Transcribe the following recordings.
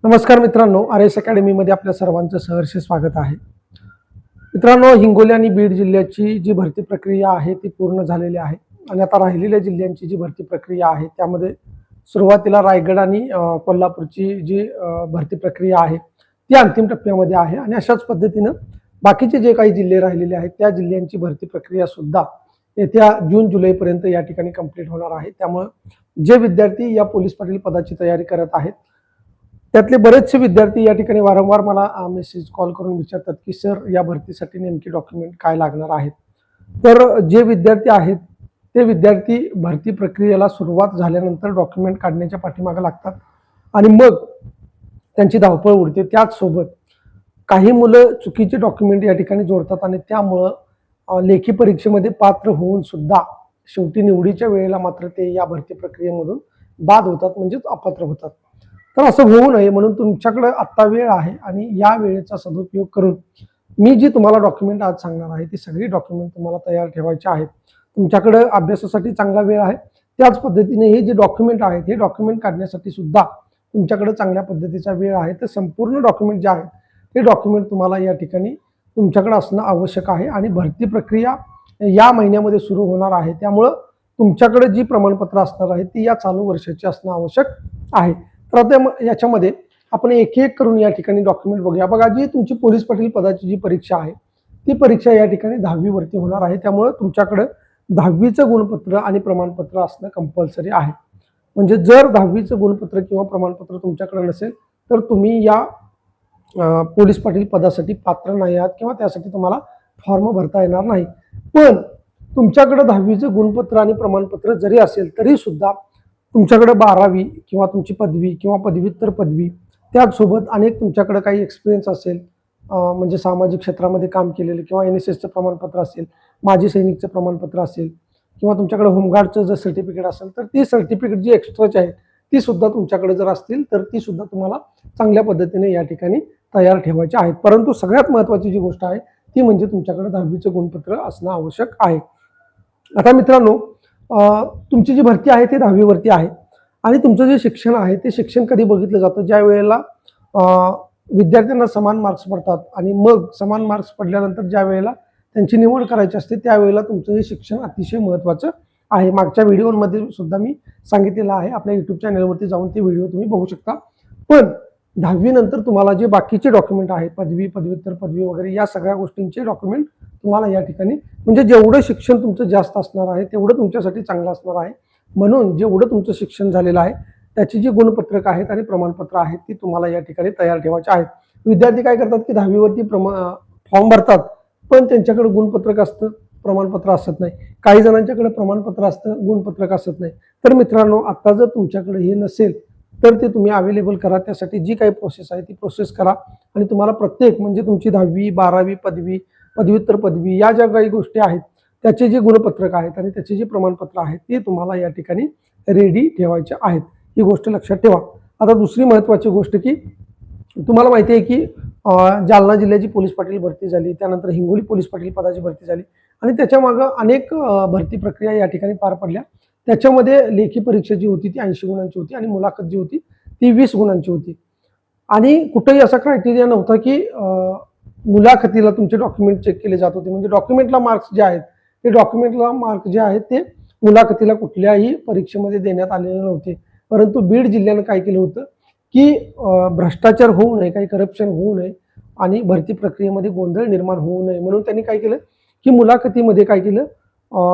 नमस्कार मित्रांनो, RS अकॅडमीमध्ये आपल्या सर्वांचं सहर्ष स्वागत आहे. मित्रांनो, हिंगोली आणि बीड जिल्ह्याची जी भरती प्रक्रिया आहे ती पूर्ण झालेली आहे आणि आता राहिलेल्या जिल्ह्यांची जी भरती प्रक्रिया आहे त्यामध्ये सुरुवातीला रायगड आणि कोल्हापूरची जी भरती प्रक्रिया आहे ती अंतिम टप्प्यामध्ये आहे आणि अशाच पद्धतीनं बाकीचे जे काही जिल्हे राहिलेले आहेत त्या जिल्ह्यांची भरती प्रक्रिया सुद्धा येत्या जून जुलैपर्यंत या ठिकाणी कंप्लीट होणार आहे. त्यामुळे जे विद्यार्थी या पोलीस पाटील पदाची तयारी करत आहेत त्यातले बरेचसे विद्यार्थी या ठिकाणी वारंवार मला मेसेज कॉल करून विचारतात की सर या भरतीसाठी नेमकी डॉक्युमेंट काय लागणार आहेत. तर जे विद्यार्थी आहेत ते विद्यार्थी भरती प्रक्रियेला सुरुवात झाल्यानंतर डॉक्युमेंट काढण्याच्या पाठीमागे लागतात आणि मग त्यांची धावपळ उडते. त्याचसोबत काही मुलं चुकीचे डॉक्युमेंट या ठिकाणी जोडतात आणि त्यामुळं लेखी परीक्षेमध्ये पात्र होऊन सुद्धा शेवटी निवडीच्या वेळेला मात्र ते या भरती प्रक्रियेमधून बाद होतात, म्हणजेच अपात्र होतात. तर असं होऊ नये म्हणून तुमच्याकडे आत्ता वेळ आहे आणि या वेळेचा सदुपयोग करून मी जी तुम्हाला डॉक्युमेंट आज सांगणार आहे ती सगळी डॉक्युमेंट तुम्हाला तयार ठेवायची आहेत. तुमच्याकडे अभ्यासासाठी चांगला वेळ आहे. त्याच पद्धतीने हे जे डॉक्युमेंट आहेत हे डॉक्युमेंट काढण्यासाठी सुद्धा तुमच्याकडे चांगल्या पद्धतीचा वेळ आहे. तर संपूर्ण डॉक्युमेंट जे आहेत ते डॉक्युमेंट तुम्हाला या ठिकाणी तुमच्याकडे असणं आवश्यक आहे आणि भरती प्रक्रिया या महिन्यामध्ये सुरू होणार आहे. त्यामुळं तुमच्याकडे जी प्रमाणपत्र असणार आहेत ती या चालू वर्षाची असणं आवश्यक आहे. तर आता याच्यामध्ये आपण एक एक करून या ठिकाणी डॉक्युमेंट बघूया. बघा, जी तुमची पोलीस पाटील पदाची जी परीक्षा आहे ती परीक्षा या ठिकाणी 10वी वरती होणार आहे. त्यामुळे तुमच्याकडे 10वीचं गुणपत्र आणि प्रमाणपत्र असणं कंपल्सरी आहे. म्हणजे जर 10वीचं गुणपत्र किंवा प्रमाणपत्र तुमच्याकडे नसेल तर तुम्ही या पोलीस पाटील पदासाठी पात्र नाही आहात किंवा त्यासाठी तुम्हाला फॉर्म भरता येणार नाही. पण तुमच्याकडे 10वीचं गुणपत्र आणि प्रमाणपत्र जरी असेल तरी सुद्धा तुमच्याकडे 12वी किंवा तुमची पदवी किंवा पदव्युत्तर पदवी त्याचसोबत अनेक तुमच्याकडे काही एक्सपिरियन्स असेल, म्हणजे सामाजिक क्षेत्रामध्ये काम केलेलं किंवा NSSचं प्रमाणपत्र असेल, माजी सैनिकचं प्रमाणपत्र असेल किंवा तुमच्याकडे होमगार्डचं जर सर्टिफिकेट असेल तर ती सर्टिफिकेट जी एक्स्ट्राची आहेत ती सुद्धा तुमच्याकडे जर असतील तर ती सुद्धा तुम्हाला चांगल्या पद्धतीने या ठिकाणी तयार ठेवायची आहेत. परंतु सगळ्यात महत्त्वाची जी गोष्ट आहे ती म्हणजे तुमच्याकडे 10वीचं गुणपत्र असणं आवश्यक आहे. आता मित्रांनो, तुमची जी भरती आहे ती 10वी वरती आहे आणि तुमचं जे शिक्षण आहे ते शिक्षण कधी बघितलं जातं, ज्या वेळेला विद्यार्थ्यांना समान मार्क्स पडतात आणि मग समान मार्क्स पडल्यानंतर ज्या वेळेला त्यांची निवड करायची असते त्यावेळेला तुमचं हे शिक्षण अतिशय महत्त्वाचं आहे. मागच्या व्हिडिओमध्ये सुद्धा मी सांगितलेलं आहे. आपल्या यूट्यूब चॅनलवरती जाऊन ते व्हिडिओ तुम्ही बघू शकता. पण 10वी नंतर तुम्हाला जे बाकीचे डॉक्युमेंट आहेत, पदवी, पदव्युत्तर पदवी वगैरे या सगळ्या गोष्टींचे डॉक्युमेंट तुम्हाला या ठिकाणी, म्हणजे जेवढं शिक्षण तुमचं जास्त असणार आहे तेवढं तुमच्यासाठी चांगलं असणार आहे. म्हणून जेवढं तुमचं शिक्षण झालेलं आहे त्याची जी गुणपत्रक आहेत आणि प्रमाणपत्र आहेत ती तुम्हाला या ठिकाणी तयार ठेवायची आहेत. विद्यार्थी काय करतात की 10वी वरती फॉर्म भरतात पण त्यांच्याकडे गुणपत्रक असतं, प्रमाणपत्र असत नाही. काही जणांच्याकडे प्रमाणपत्र असतं, गुणपत्रक असत नाही. तर मित्रांनो, आता जर तुमच्याकडे हे नसेल तर ते तुम्ही अवेलेबल करा. त्यासाठी जी काही प्रोसेस आहे ती प्रोसेस करा आणि तुम्हाला प्रत्येक, म्हणजे तुमची 10वी, 12वी, पदवी, पदव्युत्तर पदवी या ज्या काही गोष्टी आहेत त्याचे जे गुणपत्रक आहेत आणि त्याचे जे प्रमाणपत्र आहेत ते तुम्हाला या ठिकाणी रेडी ठेवायचे आहेत. ही गोष्ट लक्षात ठेवा. आता दुसरी महत्त्वाची गोष्ट की तुम्हाला माहिती आहे की जालना जिल्ह्याची पोलीस पाटील भरती झाली, त्यानंतर हिंगोली पोलीस पाटील पदाची भरती झाली आणि त्याच्यामागं अनेक भरती प्रक्रिया या ठिकाणी पार पडल्या. त्याच्यामध्ये लेखी परीक्षा जी होती ती 80 गुणांची होती आणि मुलाखत जी होती ती 20 गुणांची होती आणि कुठेही असा क्रायटेरिया नव्हता की मुलाखतीला तुमचे डॉक्युमेंट चेक केले जात होते. म्हणजे डॉक्युमेंटला मार्क्स जे आहेत ते डॉक्युमेंटला मार्क जे आहेत ते मुलाखतीला कुठल्याही परीक्षेमध्ये देण्यात आलेले नव्हते. परंतु बीड जिल्ह्यानं काय केलं होतं की भ्रष्टाचार होऊ नये, काही करप्शन होऊ नये आणि भरती प्रक्रियेमध्ये गोंधळ निर्माण होऊ नये म्हणून त्यांनी काय केलं की मुलाखतीमध्ये काय केलं,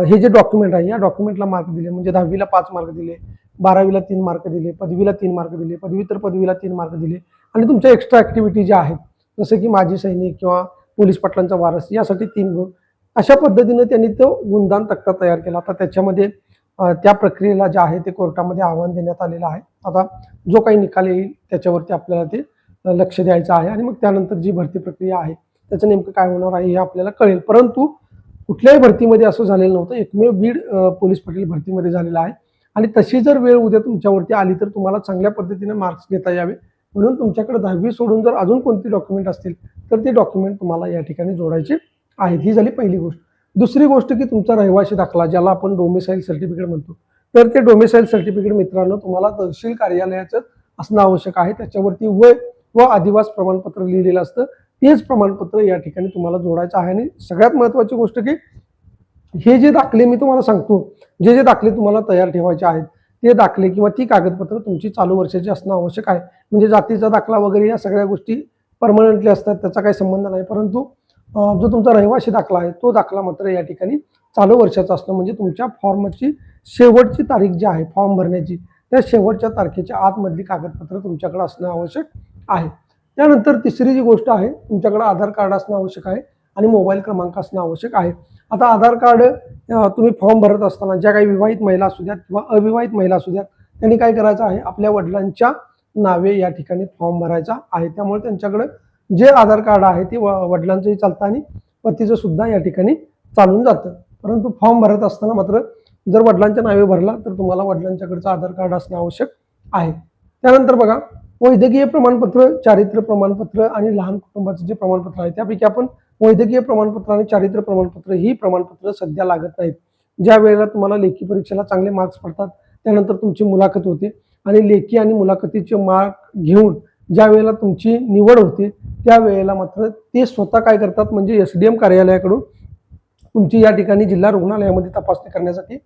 हे जे डॉक्युमेंट आहे या डॉक्युमेंटला मार्क दिले. म्हणजे 10वीला 5 मार्क दिले, 12वीला 3 मार्क दिले, पदवीला 3 मार्क दिले, पदव्युत्तर पदवीला 3 मार्क दिले आणि तुमच्या एक्स्ट्रा ॲक्टिव्हिटी ज्या आहेत जसं की माजी सैनिक किंवा पोलीस पाटलांचा वारस यासाठी 3 गुण, अशा पद्धतीने त्यांनी तो गुणदान तक्ता तयार केला. आता त्याच्यामध्ये त्या प्रक्रियेला जे आहे ते कोर्टामध्ये आव्हान देण्यात आलेलं आहे. आता जो काही निकाल येईल त्याच्यावरती आपल्याला ते लक्ष द्यायचं आहे आणि मग त्यानंतर जी भरती प्रक्रिया आहे त्याचं नेमकं काय होणार आहे हे आपल्याला कळेल. परंतु कुठल्याही भरतीमध्ये असं झालेलं नव्हतं. एकमेव बीड पोलीस पाटील भरतीमध्ये झालेलं आहे आणि तशी जर वेळ उद्या तुमच्यावरती आली तर तुम्हाला चांगल्या पद्धतीने मार्क्स घेता यावे म्हणून तुमच्याकडे 10वी सोडून जर अजून कोणती डॉक्युमेंट असतील तर ते डॉक्युमेंट तुम्हाला या ठिकाणी जोडायचे आहेत. ही झाली पहिली गोष्ट. दुसरी गोष्ट की तुमचा रहिवासी दाखला, ज्याला आपण डोमिसाईल सर्टिफिकेट म्हणतो, तर ते डोमिसाईल सर्टिफिकेट मित्रांनो तुम्हाला तहसील कार्यालयाचं असणं आवश्यक आहे. त्याच्यावरती वय व अधिवास प्रमाणपत्र लिहिलेलं असतं, तेच प्रमाणपत्र या ठिकाणी तुम्हाला जोडायचं आहे. आणि सगळ्यात महत्त्वाची गोष्ट की हे जे दाखले मी तुम्हाला सांगतो, जे दाखले तुम्हाला तयार ठेवायचे आहेत, ते दाखले किंवा ती कागदपत्र तुमची चालू वर्षाची असणं आवश्यक आहे. म्हणजे जातीचा दाखला वगैरे या सगळ्या गोष्टी परमनंटली असतात, त्याचा काही संबंध नाही. परंतु जो तुमचा रहिवासी दाखला आहे, तो दाखला मात्र या ठिकाणी चालू वर्षाचा असणं, म्हणजे तुमच्या फॉर्मची शेवटची तारीख जी आहे फॉर्म भरण्याची, त्या शेवटच्या तारखेच्या आतमधली कागदपत्र तुमच्याकडे असणं आवश्यक आहे. त्यानंतर तिसरी जी गोष्ट आहे, तुमच्याकडे आधार कार्ड असणं आवश्यक आहे आणि मोबाईल क्रमांक असणं आवश्यक आहे. आता आधार कार्ड तुम्ही फॉर्म भरत असताना ज्या काही विवाहित महिला असू द्यात किंवा अविवाहित महिला असू द्यात, त्यांनी काय करायचं आहे, आपल्या वडिलांच्या नावे या ठिकाणी फॉर्म भरायचा आहे. त्यामुळे त्यांच्याकडे जे आधार कार्ड आहे ते वडिलांचंही चालतं आणि पतीचं सुद्धा या ठिकाणी चालून जातं. परंतु फॉर्म भरत असताना मात्र जर वडिलांच्या नावे भरला तर तुम्हाला वडिलांच्याकडचं आधार कार्ड असणं आवश्यक आहे. त्यानंतर बघा, वैद्यकीय प्रमाणपत्र, चारित्र्य प्रमाणपत्र आणि लहान कुटुंबाचं जे प्रमाणपत्र आहे, त्यापैकी आपण वैद्यकीय प्रमाणपत्र आणि चारित्र्य प्रमाणपत्र ही प्रमाणपत्र सध्या लागत नाहीत. ज्या वेळेला तुम्हाला लेखी परीक्षेला चांगले मार्क्स पडतात, त्यानंतर तुमची मुलाखत होते आणि लेखी आणि मुलाखतीचे मार्क घेऊन ज्या वेळेला तुमची निवड होते, त्यावेळेला मात्र ते स्वतः काय करतात, म्हणजे SDM कार्यालयाकडून तुमची या ठिकाणी जिल्हा रुग्णालयामध्ये तपासणी करण्यासाठी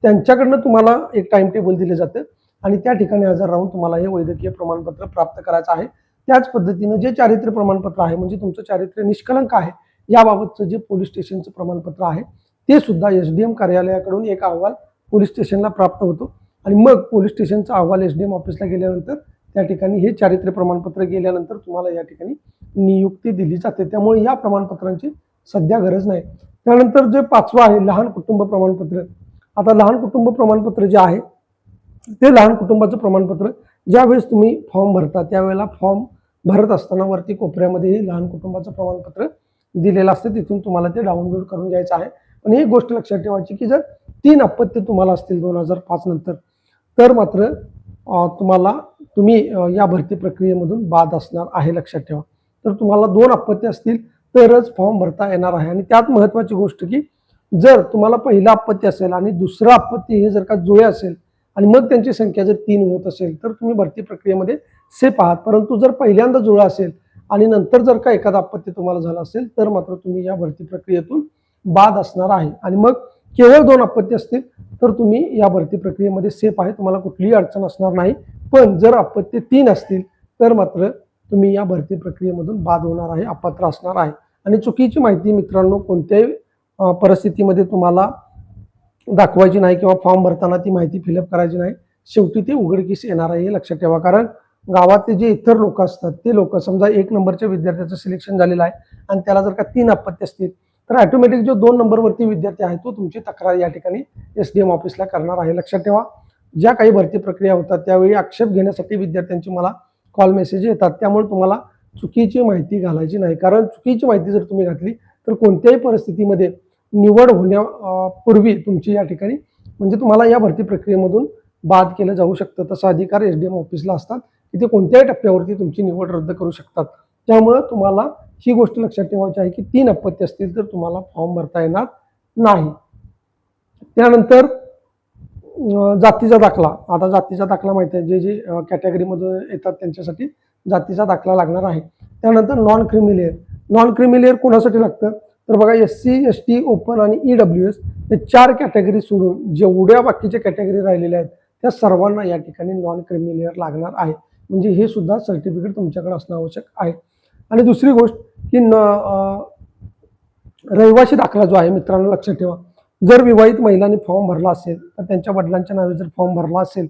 त्यांच्याकडनं तुम्हाला एक टाइम टेबल दिलं जातं आणि त्या ठिकाणी हजर राहून तुम्हाला हे वैद्यकीय प्रमाणपत्र प्राप्त करायचं आहे. त्याच पद्धतीनं जे चारित्र्य प्रमाणपत्र आहे, म्हणजे तुमचं चारित्र्य निष्कलंक आहे याबाबतचं जे पोलीस स्टेशनचं प्रमाणपत्र आहे, ते सुद्धा SDM कार्यालयाकडून एक अहवाल पोलीस स्टेशनला प्राप्त होतो आणि मग पोलीस स्टेशनचा अहवाल SDM ऑफिसला गेल्यानंतर त्या ठिकाणी हे चारित्र्य प्रमाणपत्र गेल्यानंतर तुम्हाला या ठिकाणी नियुक्ती दिली जाते. त्यामुळे या प्रमाणपत्रांची सध्या गरज नाही. त्यानंतर जे पाचवं आहे, लहान कुटुंब प्रमाणपत्र. आता लहान कुटुंब प्रमाणपत्र जे आहे, ते लहान कुटुंबाचं प्रमाणपत्र ज्यावेळेस तुम्ही फॉर्म भरता, त्यावेळेला फॉर्म भरत असताना वरती कोपऱ्यामध्ये हे लहान कुटुंबाचं प्रमाणपत्र दिलेलं असतं, तिथून तुम्हाला ते डाउनलोड करून घ्यायचं आहे. पण ही गोष्ट लक्षात ठेवायची की जर 3 अपत्य तुम्हाला असतील 2005 नंतर, तर मात्र तुम्ही या भरती प्रक्रियेमधून बाद असणार आहे, लक्षात ठेवा. तर तुम्हाला 2 अपत्य असतील तरच फॉर्म भरता येणार आहे. आणि त्यात महत्त्वाची गोष्ट की जर तुम्हाला पहिलं अपत्य असेल आणि दुसरं अपत्य हे जर का जुळे असेल आणि मग त्यांची संख्या जर 3 होत असेल तर तुम्ही भरती प्रक्रियेमध्ये सेफ आहात. परंतु जर पहिल्यांदा जुळा असेल आणि नंतर जर का एखादा अपत्य तुम्हाला झालं असेल तर मात्र तुम्ही या भरती प्रक्रियेतून बाद असणार आहे. आणि मग केवळ 2 अपत्य असतील तर तुम्ही या भरती प्रक्रियेमध्ये सेफ आहे, तुम्हाला कुठलीही अडचण असणार नाही. पण जर अपत्य 3 असतील तर मात्र तुम्ही या भरती प्रक्रियेमधून बाद होणार आहे, अपात्र असणार आहे. आणि चुकीची माहिती मित्रांनो कोणत्याही परिस्थितीमध्ये तुम्हाला दाखवायची नाही किंवा फॉर्म भरताना ती माहिती फिलअप करायची नाही. शेवटी ते उघडकीस येणार आहे, हे लक्षात ठेवा. कारण गावातले जे इतर लोक असतात ते लोक, समजा 1 नंबरच्या विद्यार्थ्याचं सिलेक्शन झालेलं आहे आणि त्याला जर का 3 अपत्य असतील तर ऑटोमॅटिक जो 2 नंबरवरती विद्यार्थी आहे तो तुमची तक्रार या ठिकाणी SDM ऑफिसला करणार आहे. लक्षात ठेवा, ज्या काही भरती प्रक्रिया होतात त्यावेळी आक्षेप घेण्यासाठी विद्यार्थ्यांची मला कॉल मेसेज येतात. त्यामुळे तुम्हाला चुकीची माहिती घालायची नाही. कारण चुकीची माहिती जर तुम्ही घातली तर कोणत्याही परिस्थितीमध्ये निवड होण्यापूर्वी तुमची या ठिकाणी, म्हणजे तुम्हाला या भरती प्रक्रियेमधून बाद केलं जाऊ शकतं. तसा अधिकार SDM ऑफिसला असतात की ते कोणत्याही टप्प्यावरती तुमची निवड रद्द करू शकतात. त्यामुळं तुम्हाला ही गोष्ट लक्षात ठेवायची आहे की 3 अपत्य असतील तर तुम्हाला फॉर्म भरता येणार नाही. त्यानंतर जातीचा दाखला. आता जातीचा दाखला माहिती आहे, जे कॅटेगरीमधून येतात त्यांच्यासाठी जातीचा दाखला लागणार आहे. त्यानंतर नॉन क्रिमिलेअर. नॉन क्रिमिलेअर कोणासाठी लागतं तर बघा, SC, ST, ओपन आणि EWS हे 4 कॅटेगरी सोडून जेवढ्या बाकीच्या कॅटेगरी राहिलेल्या आहेत त्या सर्वांना या ठिकाणी नॉन क्रिमिलेअर लागणार आहे. म्हणजे हे सुद्धा सर्टिफिकेट तुमच्याकडे असणं आवश्यक आहे. आणि दुसरी गोष्ट की रहिवासी दाखला जो आहे मित्रांनो, लक्षात ठेवा, जर विवाहित महिलांनी फॉर्म भरला असेल तर त्यांच्या वडिलांच्या नावे जर फॉर्म भरला असेल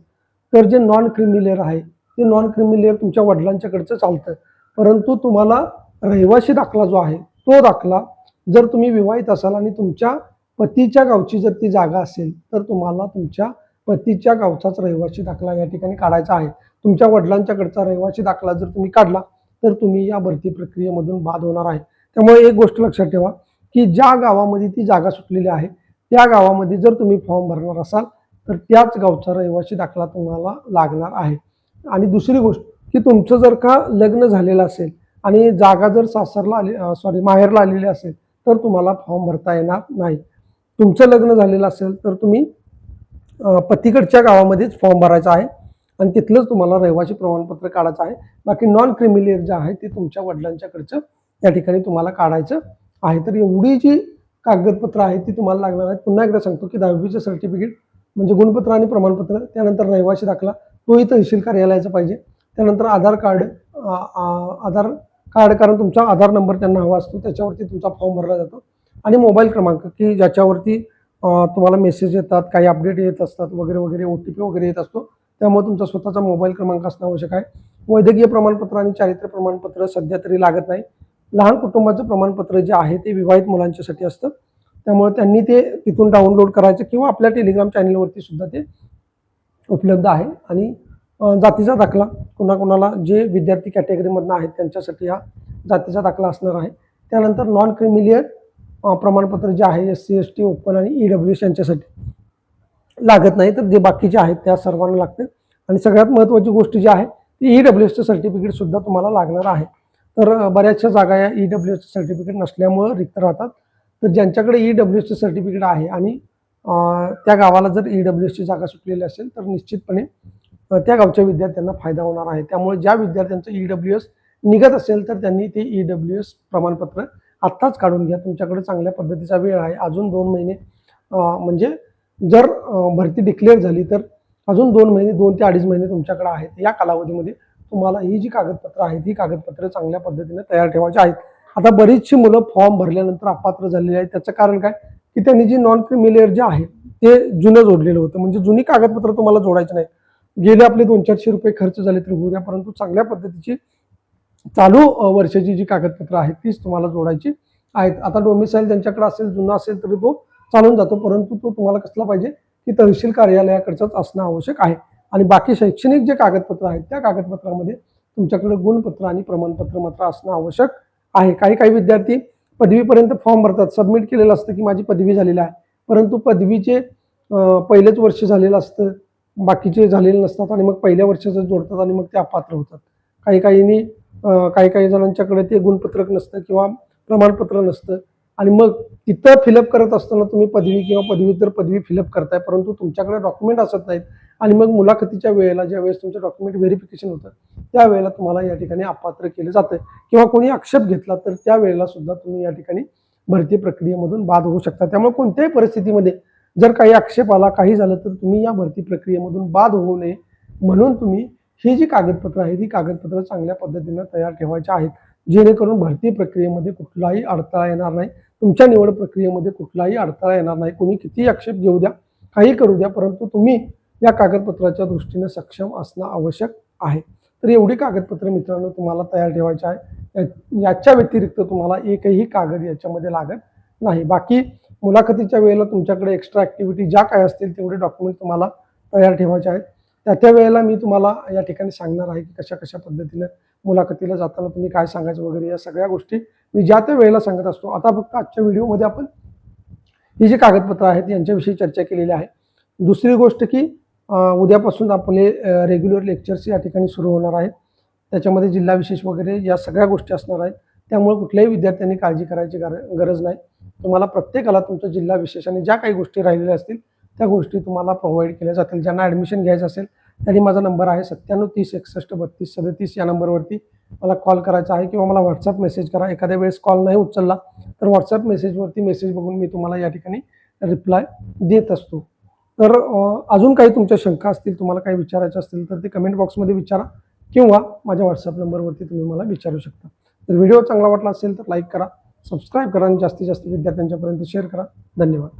तर जे नॉन क्रिमिलेअर आहे ते नॉन क्रिमिलेअर तुमच्या वडिलांच्याकडचं चालतं. परंतु तुम्हाला रहिवासी दाखला जो आहे तो दाखला जर तुम्ही विवाहित असाल आणि तुमच्या पतीच्या गावची जर ती जागा असेल तर तुम्हाला तुमच्या पतीच्या गावचाच रहिवासी दाखला या ठिकाणी काढायचा आहे. तुमच्या वडिलांच्याकडचा रहिवासी दाखला जर तुम्ही काढला तर तुम्ही या भरती प्रक्रियेमधून बाद होणार आहे. त्यामुळे एक गोष्ट लक्षात ठेवा की ज्या गावामध्ये ती जागा सुटलेली आहे त्या गावामध्ये जर तुम्ही फॉर्म भरणार असाल तर त्याच गावचा रहिवासी दाखला तुम्हाला लागणार आहे. आणि दुसरी गोष्ट की तुमचं जर का लग्न झालेलं असेल आणि जागा जर माहेरला आलेली असेल तर तुम्हाला फॉर्म भरता येणार नाही. तुमचं लग्न झालेलं असेल तर तुम्ही पतीकडच्या गावामध्येच फॉर्म भरायचा आहे. आणि तिथलंच तुम्हाला रहिवासी प्रमाणपत्र काढायचं आहे. बाकी नॉन क्रिमिलियर जे आहे ते तुमच्या वडिलांच्याकडचं या ठिकाणी तुम्हाला काढायचं आहे. तर एवढी जी कागदपत्र आहेत ती तुम्हाला लागणार आहेत. पुन्हा एकदा सांगतो की 10वीचं सर्टिफिकेट म्हणजे गुणपत्र आणि प्रमाणपत्र, त्यानंतर रहिवासी दाखला तोही तहसील कार्यालयाचा पाहिजे, त्यानंतर आधार कार्ड, आधार कार्ड कारण तुमचा आधार नंबर त्यांना हवा असतो, त्याच्यावरती तुमचा फॉर्म भरला जातो, आणि मोबाईल क्रमांक की ज्याच्यावरती तुम्हाला मेसेज येतात, काही अपडेट येत असतात वगैरे वगैरे, OTP वगैरे येत असतो, त्यामुळे तुमचा स्वतःचा मोबाईल क्रमांक असणं आवश्यक आहे. वैद्यकीय प्रमाणपत्र आणि चारित्र्य प्रमाणपत्र सध्या तरी लागत नाही. लहान कुटुंबाचं प्रमाणपत्र जे आहे ते विवाहित मुलांच्यासाठी असतं, त्यामुळे त्यांनी ते तिथून डाउनलोड करायचं किंवा आपल्या टेलिग्राम चॅनलवरती सुद्धा ते उपलब्ध आहे. आणि जातीचा दाखला कुणाकुणाला जे विद्यार्थी कॅटेगरीमधनं आहेत त्यांच्यासाठी हा जातीचा दाखला असणार आहे. त्यानंतर नॉन क्रिमिलियर प्रमाणपत्र जे आहे SC ST ओपन आणि EWS यांच्यासाठी लागत नाही, तर जे बाकीचे आहेत त्या सर्वांना लागते. आणि सगळ्यात महत्त्वाची गोष्ट जी आहे ती EWSचं सर्टिफिकेट सुद्धा तुम्हाला लागणार आहे. तर बऱ्याचशा जागा या EWSचं सर्टिफिकेट नसल्यामुळं रिक्त राहतात. तर ज्यांच्याकडे EWSचं सर्टिफिकेट आहे आणि त्या गावाला जर EWSची जागा सुटलेली असेल तर निश्चितपणे त्या गावच्या विद्यार्थ्यांना फायदा होणार आहे. त्यामुळे ज्या विद्यार्थ्यांचं EWS निघत असेल तर त्यांनी ते EWS प्रमाणपत्र आत्ताच काढून घ्या. तुमच्याकडे चांगल्या पद्धतीचा वेळ आहे. अजून 2 महिने म्हणजे जर भरती डिक्लेअर झाली तर अजून 2 महिने, 2 ते 2.5 महिने तुमच्याकडे आहेत. या कालावधीमध्ये तुम्हाला ही जी कागदपत्र आहेत ही कागदपत्र चांगल्या पद्धतीने तयार ठेवायची आहेत. आता बरीचशी मुलं फॉर्म भरल्यानंतर अपात्र झालेली आहेत. त्याचं कारण काय की त्यांनी जी नॉन क्रिमिलियर जे आहे ते जुनं जोडलेलं होतं, म्हणजे जुनी कागदपत्र तुम्हाला जोडायची नाही. गेले आपले 200-400 रुपये खर्च झाले तर होऊ द्या, परंतु चांगल्या पद्धतीची चालू वर्षाची जी कागदपत्र आहेत तीच तुम्हाला जोडायची आहेत. आता डोमिसाईल ज्यांच्याकडे असेल, जुना असेल तरी तो चालून जातो, परंतु तो तुम्हाला कसला पाहिजे की तहसील कार्यालयाकडचंच असणं आवश्यक आहे. आणि बाकी शैक्षणिक जे कागदपत्र आहेत त्या कागदपत्रामध्ये तुमच्याकडे गुणपत्र आणि प्रमाणपत्र मात्र असणं आवश्यक आहे. काही काही विद्यार्थी पदवीपर्यंत फॉर्म भरतात, सबमिट केलेलं असतं की माझी पदवी झालेली आहे, परंतु पदवीचे पहिलेच वर्ष झालेलं असतं, बाकीचे झालेले नसतात आणि मग पहिल्या वर्षाचं जोडतात आणि मग ते अपात्र होतात. काही काहींनी काही काही जणांच्याकडे ते गुणपत्रक नसतं किंवा प्रमाणपत्र नसतं आणि मग तिथं फिलअप करत असताना तुम्ही पदवी किंवा पदव्युत्तर पदवी फिलअप करताय, परंतु तुमच्याकडे डॉक्युमेंट असत नाहीत आणि मग मुलाखतीच्या वेळेला ज्यावेळेस तुमचं डॉक्युमेंट व्हेरिफिकेशन होतं त्यावेळेला तुम्हाला या ठिकाणी अपात्र केलं जातं किंवा कोणी आक्षेप घेतला तर त्यावेळेला सुद्धा तुम्ही या ठिकाणी भरती प्रक्रियेमधून बाद होऊ शकता. त्यामुळे कोणत्याही परिस्थितीमध्ये जर काही आक्षेप आला, काही झालं तर तुम्ही या भरती प्रक्रियेमधून बाद होऊ नये म्हणून तुम्ही ही जी कागदपत्र आहेत ही कागदपत्र चांगल्या पद्धतीनं तयार ठेवायची आहेत, जेणेकरून भरती प्रक्रियेमध्ये कुठलाही अडथळा येणार नाही, तुमच्या निवड प्रक्रियेमध्ये कुठलाही अडथळा येणार नाही. कोणी कितीही आक्षेप घेऊ द्या, काही करू द्या, परंतु तुम्ही या कागदपत्राच्या दृष्टीने सक्षम असणं आवश्यक आहे. तर एवढी कागदपत्र मित्रांनो तुम्हाला तयार ठेवायची आहे. याच्या व्यतिरिक्त तुम्हाला एकही कागद याच्यामध्ये लागत नाही. बाकी मुलाखतीच्या वेळेला तुमच्याकडे एक्स्ट्रा ॲक्टिव्हिटी ज्या काय असतील तेवढे डॉक्युमेंट तुम्हाला तयार ठेवायचे आहेत. त्या वेळेला मी तुम्हाला या ठिकाणी सांगणार आहे की कशा कशा पद्धतीनं मुलाखतीला जाताना तुम्ही काय सांगायचं वगैरे, या सगळ्या गोष्टी मी ज्या त्या वेळेला सांगत असतो. आता फक्त आजच्या व्हिडिओमध्ये आपण ही जी कागदपत्र आहेत यांच्याविषयी चर्चा केलेली आहे. दुसरी गोष्ट की उद्यापासून आपले रेग्युलर लेक्चर्स या ठिकाणी सुरू होणार आहेत. त्याच्यामध्ये जिल्हा विशेष वगैरे या सगळ्या गोष्टी असणार आहेत. त्यामुळे कुठल्याही विद्यार्थ्यांनी काळजी करायची गरज नाही. तुम्हाला प्रत्येकाला तुमचा जिल्हा विशेष आणि ज्या काही गोष्टी राहिलेल्या असतील त्या गोष्टी तुम्हाला प्रोव्हाइड केल्या जातील. ज्यांना ॲडमिशन घ्यायचं असेल त्यांनी माझा नंबर आहे 97 30 61 32 37 या नंबरवरती मला कॉल करायचा आहे किंवा मला व्हॉट्सअप मेसेज करा. एखाद्या वेळेस कॉल नाही उचलला तर व्हॉट्सअप मेसेजवरती मेसेज बघून मी तुम्हाला या ठिकाणी रिप्लाय देत असतो. तर अजून काही तुमच्या शंका असतील, तुम्हाला काही विचारायचं असतील तर ते कमेंट बॉक्समध्ये विचारा किंवा माझ्या व्हॉट्सअप नंबरवरती तुम्ही मला विचारू शकता. तर व्हिडिओ चांगला वाटला असेल तर लाईक करा, सबस्क्राईब करा आणि जास्तीत जास्त विद्यार्थ्यांच्यापर्यंत शेअर करा. धन्यवाद.